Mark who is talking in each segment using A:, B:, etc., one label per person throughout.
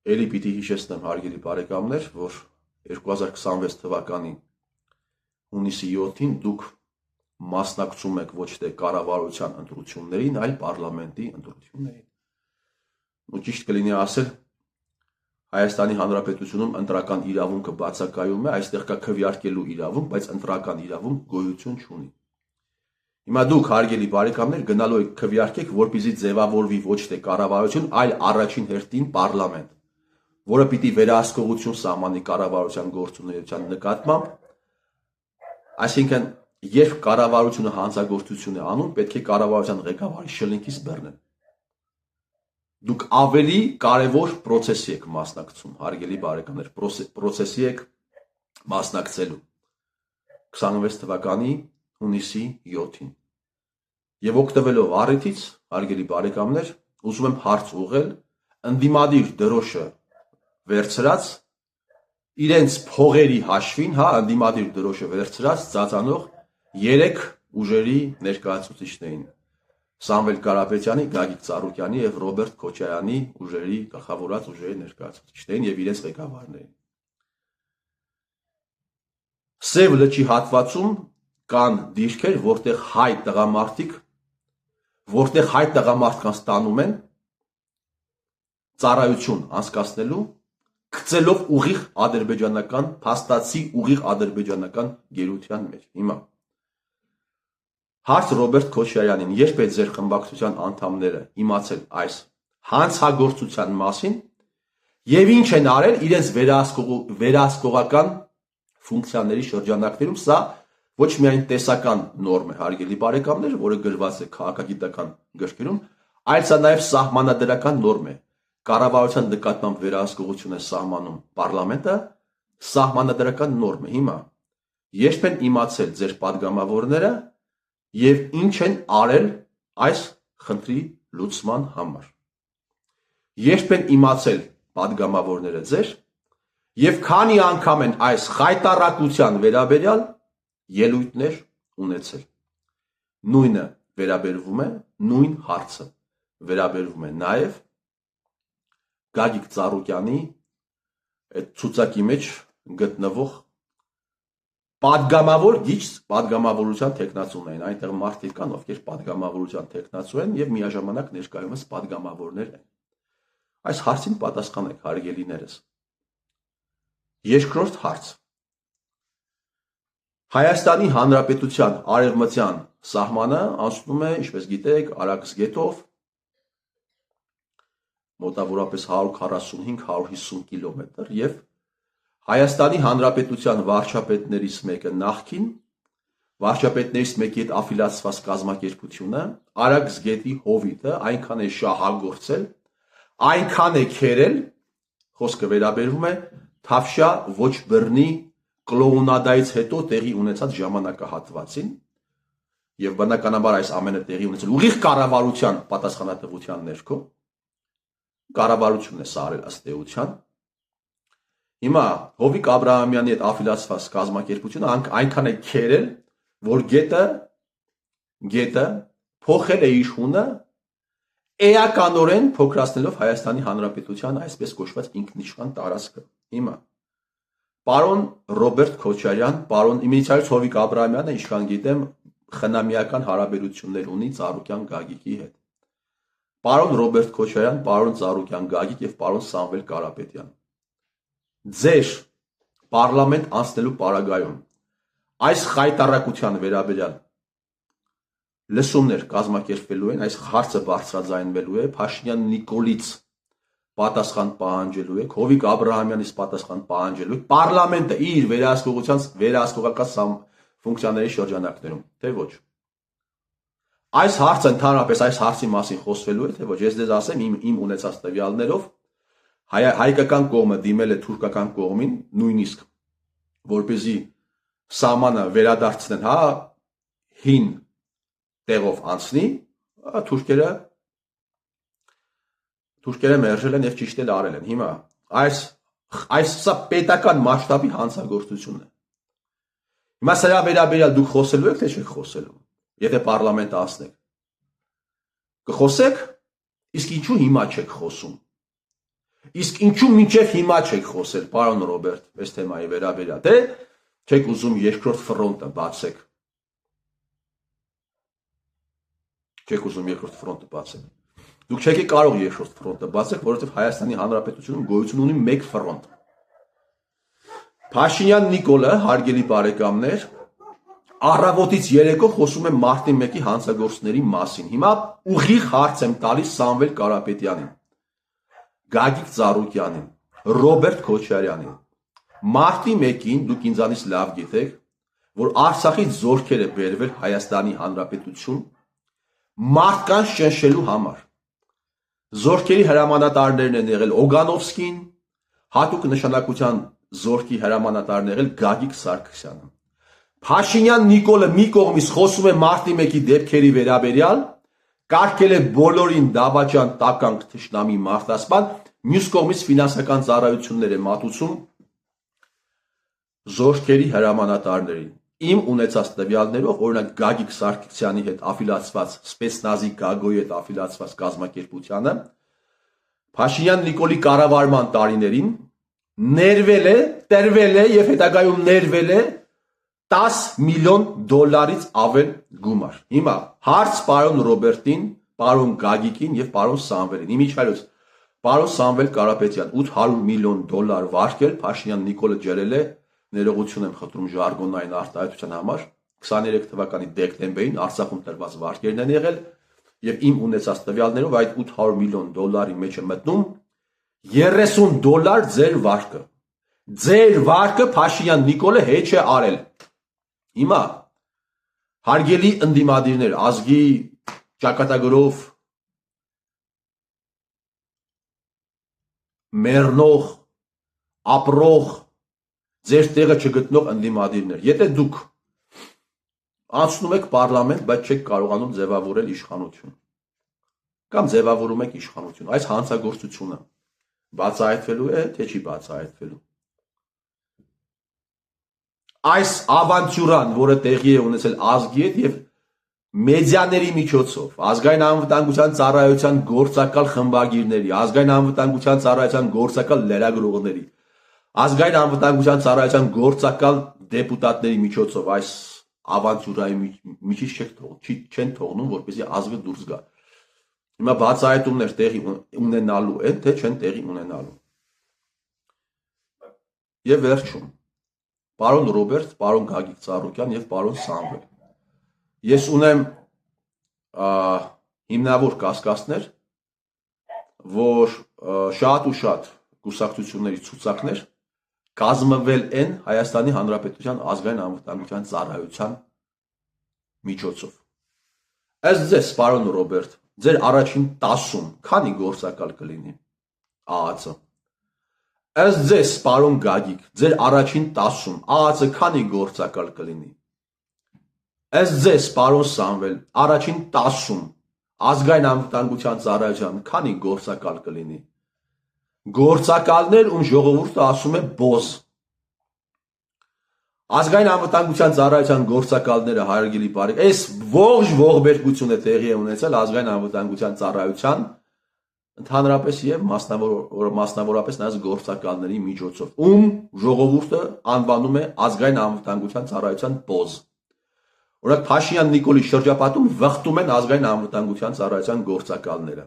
A: Էլի պիտի հիշեցնեմ հարգելի բարեկամներ, որ 2026 թվականի հունիսի 7-ին դուք մասնակցում եք ոչ թե կառավարության ընտրություններին, այլ պարլամենտի ընտրություններին։ Ու ճիշտ կլինի ասել, Հայաստանի Հանրապետությունում ընտրական իրավունքը բացակայում է, այստեղ կա քվեարկելու իրավունք, բայց ընտրական իրավունք գոյություն չունի։ Հիմա դուք հարգելի բարեկամներ գնալու եք քվեարկեք, որպեսզի ձևավորվի ոչ թե կառավարություն, այլ առաջին հերթին պարլամենտ, որը պիտի վերահսկողություն սահմանի կառավարության գործունեության նկատմամբ, այսինքն երբ կառավարությունը հանցագործություն է անում, պետք է կառավարության ղեկավարի շլինքից բռնեն։ Դուք ավելի կարևոր process-ի եք մասնակցում, հարգելի բարեկամներ, process-ի եք մասնակցելու 26 թվականի հունիսի 7-ին։ Եվ օգտվելով առիթից, հարգելի բարեկամներ, ուզում եմ հարց ուղղել ընդդիմադիր դրոշը վերցրած իրենց փողերի հաշվին, ընդդիմադիր դրոշը վերցրած ծածանող 3 ուժերի ներկայացուցիչներին։ Սամվել Կարապետյանի, Գագիկ Ծառուկյանի եւ Ռոբերտ Քոչարյանի ուժերի գլխավորած ուժերի ներկայացուցիչներին եւ իրենց ղեկավարներին։ Սև լճի հատվածում կան դիրքեր, որտեղ հայ տղամարդկանց տանում են ծառայություն անցկացնելու, գցելով ուղիղ ադրբեջանական, փաստացի ուղիղ ադրբեջանական գերության մեջ։ Հիմա հարց Ռոբերտ Քոչարյանին, երբ է ձեր խմբակցության անդամները իմացել այս հանցագործության մասին եւ ինչ են արել իրենց վերահսկողական ֆունկցիաների շրջանակներում, սա ոչ միայն տեսական նորմ է, հարգելի բարեկամներ, որը գրված է քաղաքագիտական գրքերում, այլ սա նաեւ սահմանադրական նորմ է։ Կառավարության նկատմամբ վերահսկողություն է սահմանում պարլամենտը, սահմանադրական նորմ է։ Հիմա երբ են իմացել ձեր падգամավորները եւ ինչ են արել այս խնդրի լուծման համար։ Երբ են իմացել падգամավորները ձեր եւ քանի անգամ են այս խայտառակության վերաբերյալ ելույթներ ունեցել։ Նույնը վերաբերվում է, նույն հարցը վերաբերվում է նաեւ Գագիկ Ծառուկյանի այդ ցուցակի մեջ գտնվող падգամավոր գիծ падգամավորության տեխնացուներին, այնտեղ մարդիկ կան, ովքեր падգամավորության տեխնացու են եւ միաժամանակ ներկայումս падգամավորներ են։ Այս հարցին պատասխանեք, հարգելիներս։ Երկրորդ հարց։ Հայաստանի Հանրապետության արևմտյան սահմանը անցնում է, ինչպես գիտեք, Արաքսգետով մոտավորապես 145-150 կիլոմետր եւ Հայաստանի Հանրապետության վարչապետներից մեկը նախքին վարչապետներից մեկի հետ աֆիլիացված կազմակերպությունը Արաքսգետի հովիտը այնքան է շահագործել, այնքան է քերել, խոսքը վերաբերվում է Թավշյա ոչ բռնի կլոունադայից հետո տեղի ունեցած ժամանակահատվածին եւ բնականաբար այս ամենը տեղի ունեցել ուղիղ կառավարության պատասխանատվության ներքո կառավարությունն է սա արել ըստ էության։ Հիմա Հովիկ Աբրահամյանի հետ աֆիլիացված կազմակերպությունը այնքան է քերել, որ գետը փոխել է իր հունը էականորեն փոքրացնելով Հայաստանի Հանրապետության այսպես կոչված ինքնիշխան տարածքը։ Հիմա պարոն Ռոբերտ Քոչարյան, պարոն իմիջիայից Հովիկ Աբրահամյանը, ինչքան գիտեմ, խնամիական հարաբերություններ ունի Ծառուկյան Գագիկի հետ։ Պարոն Ռոբերտ Քոչարյան, պարոն Ծառուկյան Գագիկ եւ պարոն Սամվել Կարապետյան։ Ձեր պարլամենտ անցնելու պարագայում այս խայտառակության վերաբերյալ լսումներ կազմակերպվելու են, այս հարցը բարձրաձայնվելու է, Փաշինյան Նիկոլից պատասխան պահանջելու եք, Հովիկ Աբրահամյանից պատասխան պահանջելու եք, պարլամենտը իր վերահսկողական ֆունկցիաների շրջանակներում, թե ոչ։ Այս հարցը ընդհանրապես այս հարցի մասին խոսվելու է, թե ոչ, ես դες ասեմ իմ ունեցած տվյալներով հայկական կողմը դիմել է թուրքական կողմին, նույնիսկ որպեսզի սահմանը վերադարձնեն, հին տեղով անցնի, թուրքերը մերժել են եւ ճիշտ էլ արել են։ Հիմա սա պետական մասշտաբի հանցագործություն է։ Հիմա սրա վերաբերյալ դուք խոսելու եք, թե չեք խոսելու։ Եթե պարլամենտ անցնեք, կխոսեք, իսկ ինչու հիմա չեք խոսում։ Իսկ ինչու մինչև հիմա չեք խոսել, պարոն Ռոբերտ, այս թեմայի վերաբերյալ, թե չեք ուզում երկրորդ ֆրոնտը բացեք։ Չեք ուզում երկրորդ ֆրոնտը բացեք։ Դուք չեք կարող երկրորդ ֆրոնտը բացեք, որովհետև Հայաստանի Հանրապետությունում գոյություն ունի մեկ ֆրոնտ։ Փաշինյան Նիկոլը, հարգելի բարեկամներ, առավոտից երեկո խոսում է մարտի 1-ի հանցագործների մասին։ Հիմա ուղիղ հարց եմ տալիս Սամվել Կարապետյանին, Գագիկ Ծառուկյանին, Ռոբերտ Քոչարյանին։ Մարտի 1-ին դուք ինձանից լավ գիտեք, որ Արցախից զորքեր է բերվել Հայաստանի Հանրապետություն մարդկանց շնչելու համար։ Զորքերի հրամանատարներն են եղել Օգանովսկին, հատուկ նշանակության զորքի հրամանատարն եղել Գագիկ Սարգսյանը։ Փաշինյան Նիկոլը մի կողմից խոսում է մարտի 1-ի դեպքերի վերաբերյալ, կարգել է բոլորին դավաճան տականք թշնամի մարտասպան, մյուս կողմից ֆինանսական ծառայություններ է մատուցում զորքերի հրամանատարներին։ Իմ ունեցած տվյալներով, օրինակ Գագիկ Սարգսյանի հետ աֆիլացված Սպեցնազի Գագոյի հետ աֆիլացված կազմակերպությանը Փաշինյան Նիկոլի կառավարման տարիներին ներվել է, տրվել է եւ հետագայում ներվել է 10 միլիոն դոլարից ավել գումար։ Հիմա հարց պարոն Ռոբերտին, պարոն Գագիկին եւ պարոն Սամվելին։ Իմիջիայլոց պարոն Սամվել Կարապետյան 800 միլիոն դոլար վարկել Փաշինյան Նիկոլը ջրել է, ներողություն եմ խնդրում ժարգոնային արտահայտության համար, 23 թվականի դեկտեմբերին Արցախում տրված վարկերն են եղել եւ իմ ունեցած տվյալներով այդ 800 միլիոն դոլարի մեջ է մտնում 30 դոլար ձեր վարկը։ Ձեր վարկը Փաշինյան Նիկոլը հեչ է արել։ Հիմա հարգելի ընդդիմադիրներ, ազգի ճակատագրով մեռնող, ապրող, ձեր տեղը չգտնող ընդդիմադիրներ, եթե դուք անցնում եք պարլամենտ, բայց չեք կարողանում ձևավորել իշխանություն, կամ ձևավորում եք իշխանություն, այս հանցագործությունը բացահայտվելու է, թե չի բացահայտվելու։ Այս ավանտյուրան, որը տեղի է ունեցել ազգի հետ եւ մեդիաների միջոցով, ազգային անվտանգության ծառայության գործակալ խմբագիրների, ազգային անվտանգության ծառայության գործակալ լրագրողների, ազգային անվտանգության ծառայության գործակալ դեպուտատների միջոցով այս ավանտյուրայի միջից չեն թողնում, որպեսզի ազգը դուրս գա։ Հիմա բացահայտումներ տեղի ունենալու են, թե չեն տեղի ունենալու։ Եվ վերջում, պարոն Ռոբերտ, պարոն Գագիկ Ծառուկյան եւ պարոն Սամվել, ես ունեմ հիմնավոր կասկածներ, որ շատ ու շատ կուսակցությունների ցուցակներ կազմվել են Հայաստանի Հանրապետության ազգային անվտանգության ծառայության միջոցով։ Ըստ ձեզ, պարոն Ռոբերտ, ձեր առաջին 10-ում քանի գործակալ կլինի ԱԱՑ-ը։ Ըստ ձեզ, պարոն Գագիկ, ձեր առաջին 10-ում ԱԱՑ-ը քանի գործակալ կլինի։ Ըստ ձեզ, պարոն Սամվել, առաջին 10-ում ազգային անվտանգության ծառայության քանի գործակալ կլինի։ Գործակալներ, ում ժողովուրդը ասում է բոզ։ Ազգային անվտանգության ծառայության գործակալները, հարգելի բարեկամներ, այս ողջ ողբերգությունը տեղի է ունեցել ազգային անվտանգության ծառայության ընդհանրապես եւ մասնավորապես նաեւ գործակալների միջոցով, ում ժողովուրդը անվանում է ազգային անվտանգության ծառայության բոզ։ Օրինակ Փաշինյան Նիկոլի շրջապատում վխտում են ազգային անվտանգության ծառայության գործակալները։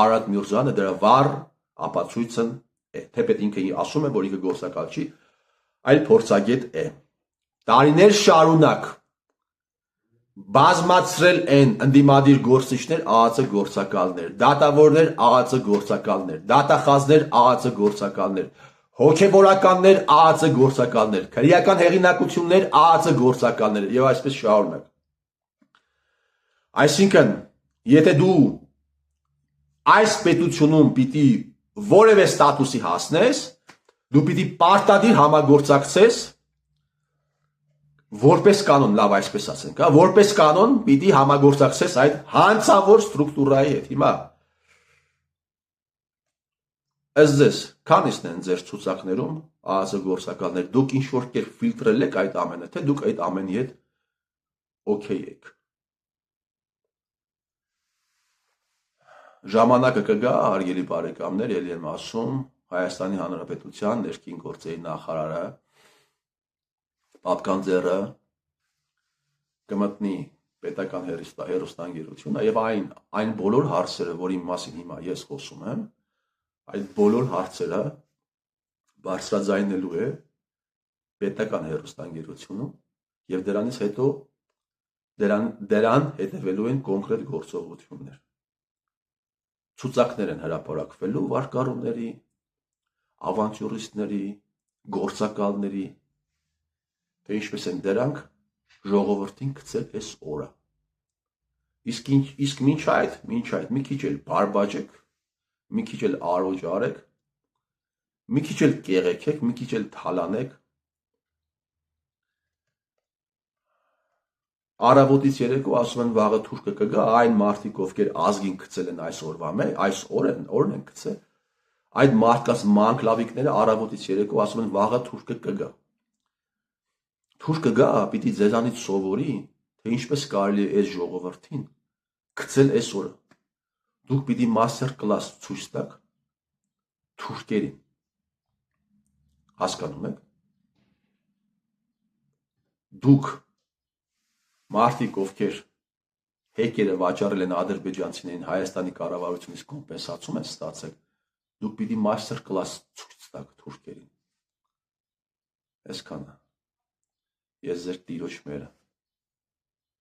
A: Արադ Միրզյանը դրա վառ ապացույցն է, թեպետ ինքը ասում է, որ ինքը գործակալ չի, այլ փորձագետ է։ Տարիներ շարունակ բազմացրել են ընդդիմադիր գործիչներ ԱԱՑ գործակալներ, դատավորներ ԱԱՑ գործակալներ, դատախազներ ԱԱՑ գործակալներ, հոգևորականներ ԱԱՑ գործակալներ, քրեական հեղինակություններ ԱԱՑ գործակալներ եւ այսպես շարունակ։ Այսինքն, եթե դու այս պետությունում պիտի որևէ ստատուսի հասնես, դու պիտի պարտադիր համագործակցես որպես կանոն, լավ այսպես ասենք, որպես կանոն պիտի համագործակցես այդ հանցավոր ստրուկտուրայի հետ։ Հիմա ըստ ձեզ, քանիսն են ձեր ցուցակներում ԱԱՑ գործակալներ, դուք ինչ որ կերպ ֆիլտրել եք այդ ամենը, թե դուք այդ ամենի հետ օքեյ եք։ Ժամանակը կգա, հարգելի բարեկամներ, ելի եմ ասում, Հայաստանի Հանրապետության ներքին գործերի նախարարը Պապկանձերը կմտնի պետական հեռուստաընկերությունը եւ այն բոլոր հարցերը, որի մասին հիմա ես խոսում եմ, այդ բոլոր հարցերը բարձրաձայնելու է պետական հեռուստաընկերությունում եւ դրանից հետո դրան հետևելու են կոնկրետ գործողություններ։ Ցուցակներ են հրապարակվելու վարկառուների, ավանտյուրիստների, գործակալների, թե ինչպես են դրանք ժողովրդին գցել այս օրը։ Իսկ մինչ այդ մի քիչ էլ բարբաջեք, մի քիչ էլ արոջ արեք, մի քիչ էլ կեղեքեք, մի քիչ էլ թալանեք։ Առավոտից երեկո ասում են վաղը թուրքը կգա, այն մարդիկ, ովքեր ազգին գցել են այս օրն են գցել, այդ մարդկանց մանկլավիկները առավոտից երեկո ասում են վաղը թուրքը կգա։ Թուրքը գա, պիտի ձեզանից սովորի, թե ինչպես կարելի է այս ժողովրդին գցել այս օրը։ Դուք պիտի master class ցույց տաք թուրքերին։ Հասկանում եք։ Դուք մարդիկ, ովքեր հեկերը վաճառել են ադրբեջանցիներին, Հայաստանի կառավարությունից կոմպենսացում են ստացել, դուք պիտի master class ցույց տաք թուրքերին։ Այսքանը։ Ես ձեր տիրոջ մերը